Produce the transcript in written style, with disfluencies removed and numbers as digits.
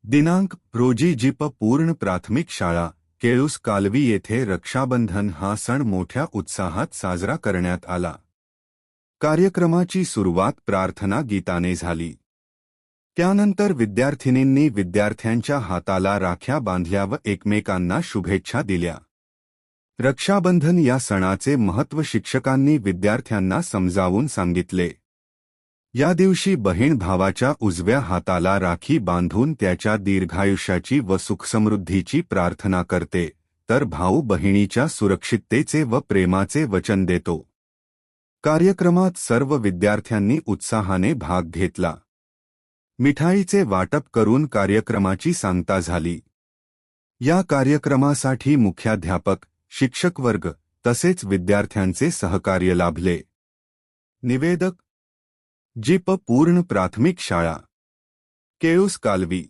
दिनांक रोजी जीप पूर्ण प्राथमिक शाळा केळूस कालवी येथे रक्षाबंधन हा सण मोठ्या उत्साहात साजरा करण्यात आला। कार्यक्रमाची सुरुवात प्रार्थना गीताने झाली। त्यानंतर विद्यार्थिनींनी विद्यार्थ्यांच्या हाताला राख्या बांधल्या व एकमेकांना शुभेच्छा दिल्या। रक्षाबंधन या सणाचे महत्त्व शिक्षकांनी विद्यार्थ्यांना समजावून सांगितले। या दिवशी बहीण भावाच्या उजव्या हाताला राखी बांधून त्याच्या दीर्घायुष्याची व सुखसमृद्धीची प्रार्थना करते, तर भाऊ बहिणीच्या सुरक्षिततेचे व प्रेमाचे वचन देतो। कार्यक्रमात सर्व विद्यार्थ्यांनी उत्साहाने भाग घेतला। मिठाईचे वाटप करून कार्यक्रमाची सांगता झाली। या कार्यक्रमासाठी मुख्याध्यापक, शिक्षकवर्ग तसेच विद्यार्थ्यांचे सहकार्य लाभले। निवेदक जीप पूर्ण प्राथमिक शाळा केळूस कालवी।